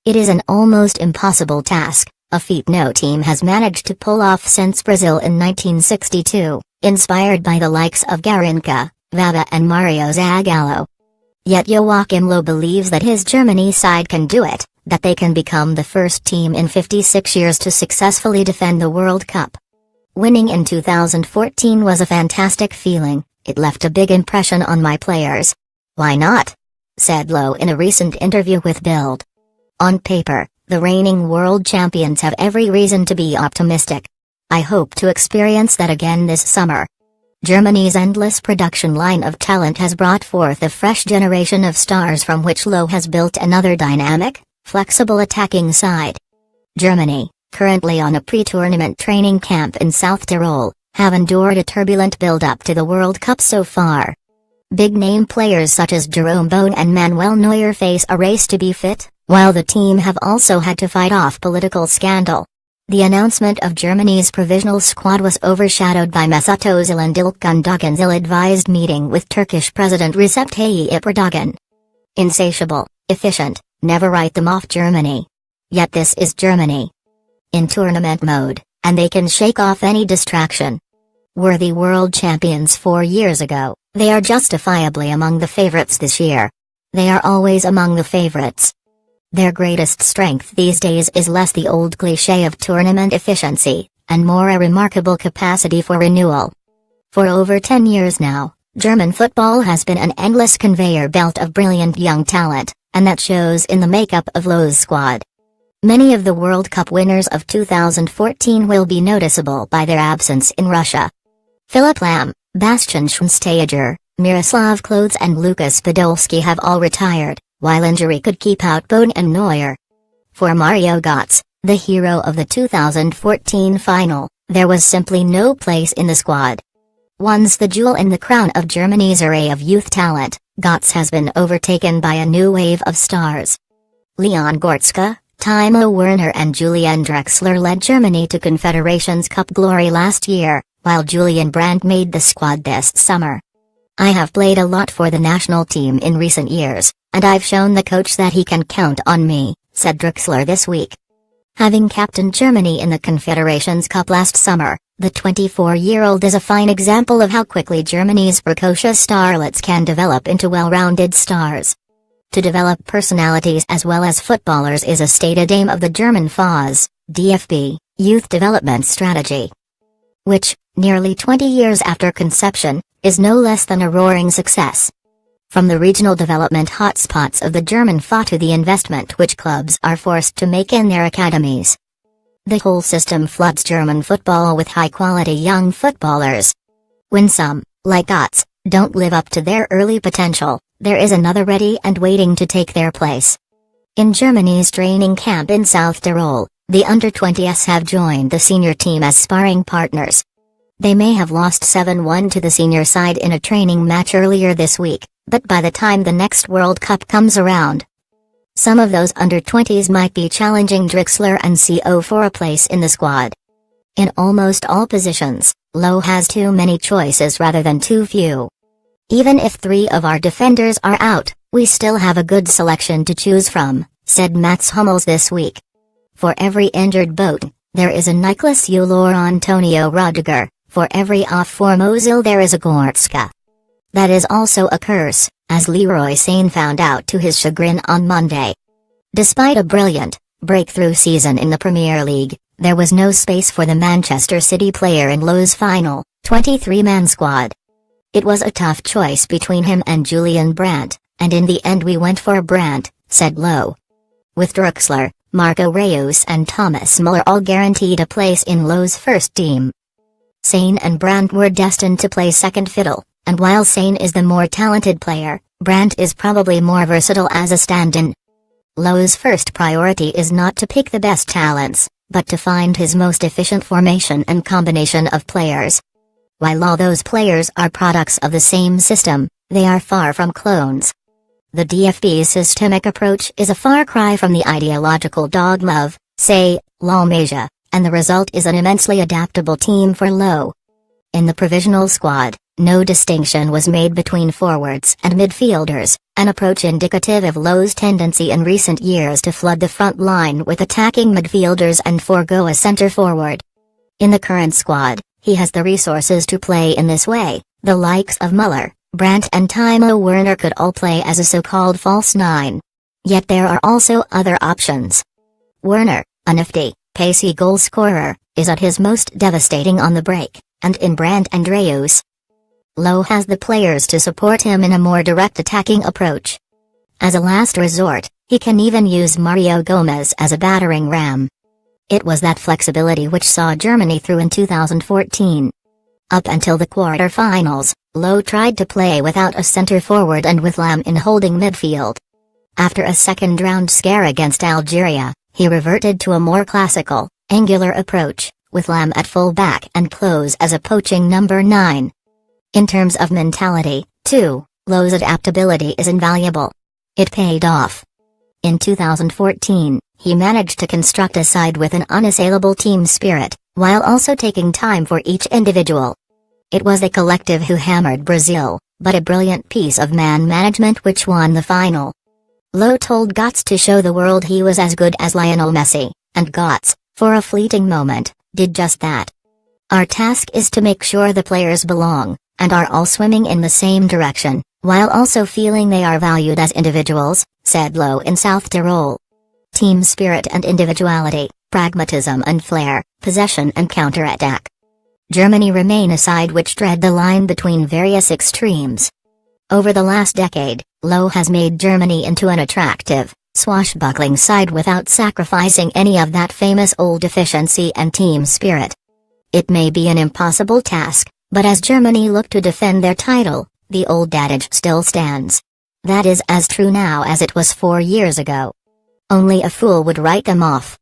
It is an almost impossible task, a feat no team has managed to pull off since Brazil in 1962, inspired by the likes of Garrincha, Vava and Mario Zagallo. Yet Joachim Low believes that his Germany side can do it, that they can become the first team in 56 years to successfully defend the World Cup. Winning in 2014 was a fantastic feeling, it left a big impression on my players. Why not? Said Low in a recent interview with Bild. On paper, the reigning world champions have every reason to be optimistic. I hope to experience that again this summer. Germany's endless production line of talent has brought forth a fresh generation of stars from which Low has built another dynamic, flexible attacking side. Germany, currently on a pre-tournament training camp in South Tyrol, have endured a turbulent build-up to the World Cup so far. Big-name players such as Jerome Bowen and Manuel Neuer face a race to be fit, while the team have also had to fight off political scandal. The announcement of Germany's provisional squad was overshadowed by Mesut Ozil's Ilkay ill-advised meeting with Turkish President Recep Tayyip Erdogan. Insatiable, efficient, never write them off Germany. Yet this is Germany. In tournament mode, and they can shake off any distraction. Worthy world champions 4 years ago, they are justifiably among the favorites this year. They are always among the favorites. Their greatest strength these days is less the old cliché of tournament efficiency, and more a remarkable capacity for renewal. For over 10 years now, German football has been an endless conveyor belt of brilliant young talent, and that shows in the makeup of Low's squad. Many of the World Cup winners of 2014 will be noticeable by their absence in Russia. Philipp Lahm, Bastian Schweinsteiger, Miroslav Klose and Lukas Podolski have all retired, while injury could keep out Bowen and Neuer. For Mario Götze, the hero of the 2014 final, there was simply no place in the squad. Once the jewel in the crown of Germany's array of youth talent, Götze has been overtaken by a new wave of stars. Leon Goretzka, Timo Werner and Julian Draxler led Germany to Confederations Cup glory last year, while Julian Brandt made the squad this summer. I have played a lot for the national team in recent years, and I've shown the coach that he can count on me, said Draxler this week. Having captained Germany in the Confederations Cup last summer, the 24-year-old is a fine example of how quickly Germany's precocious starlets can develop into well-rounded stars. To develop personalities as well as footballers is a stated aim of the German FAS, DFB, youth development strategy. Which, nearly 20 years after conception, is no less than a roaring success. From the regional development hotspots of the German FA to the investment which clubs are forced to make in their academies. The whole system floods German football with high-quality young footballers. When some, like Götze, don't live up to their early potential, there is another ready and waiting to take their place. In Germany's training camp in South Tyrol, the under-20s have joined the senior team as sparring partners. They may have lost 7-1 to the senior side in a training match earlier this week, but by the time the next World Cup comes around, some of those under-20s might be challenging Draxler and CO for a place in the squad. In almost all positions, Low has too many choices rather than too few. Even if 3 of our defenders are out, we still have a good selection to choose from, said Mats Hummels this week. For every injured Bowen, there is a Niklas Süle or Antonio Rudiger. For every off-form Ozil there is a Goretzka. That is also a curse, as Leroy Sane found out to his chagrin on Monday. Despite a brilliant, breakthrough season in the Premier League, there was no space for the Manchester City player in Low's final, 23-man squad. It was a tough choice between him and Julian Brandt, and in the end we went for Brandt, said Low. With Draxler, Marco Reus and Thomas Müller all guaranteed a place in Low's first team. Sane and Brandt were destined to play second fiddle, and while Sane is the more talented player, Brandt is probably more versatile as a stand-in. Low's first priority is not to pick the best talents, but to find his most efficient formation and combination of players. While all those players are products of the same system, they are far from clones. The DFB's systemic approach is a far cry from the ideological dogma of, say, La Masia, and the result is an immensely adaptable team for Low. In the provisional squad, No distinction was made between forwards and midfielders, an approach indicative of Low's tendency in recent years to flood the front line with attacking midfielders and forego a centre forward. In the current squad, he has the resources to play in this way. The likes of Müller, Brandt and Timo Werner could all play as a so-called false nine. Yet there are also other options. Werner, a nifty, pacey goal-scorer, is at his most devastating on the break, and in Brandt and Reus. Low has the players to support him in a more direct attacking approach. As a last resort, he can even use Mario Gomez as a battering ram. It was that flexibility which saw Germany through in 2014. Up until the quarter-finals, Low tried to play without a centre forward and with Lam in holding midfield. After a second-round scare against Algeria, he reverted to a more classical, angular approach, with Lam at full-back and Klose as a poaching number 9. In terms of mentality, too, Low's adaptability is invaluable. It paid off. In 2014, he managed to construct a side with an unassailable team spirit, while also taking time for each individual. It was a collective who hammered Brazil, but a brilliant piece of man management which won the final. Low told Götze to show the world he was as good as Lionel Messi, and Götze, for a fleeting moment, did just that. Our task is to make sure the players belong, and are all swimming in the same direction, while also feeling they are valued as individuals, said Low in South Tyrol. Team spirit and individuality, pragmatism and flair, possession and counter-attack. Germany remain a side which tread the line between various extremes. Over the last decade, Low has made Germany into an attractive, swashbuckling side without sacrificing any of that famous old efficiency and team spirit. It may be an impossible task, but as Germany look to defend their title, the old adage still stands. That is as true now as it was 4 years ago. Only a fool would write them off.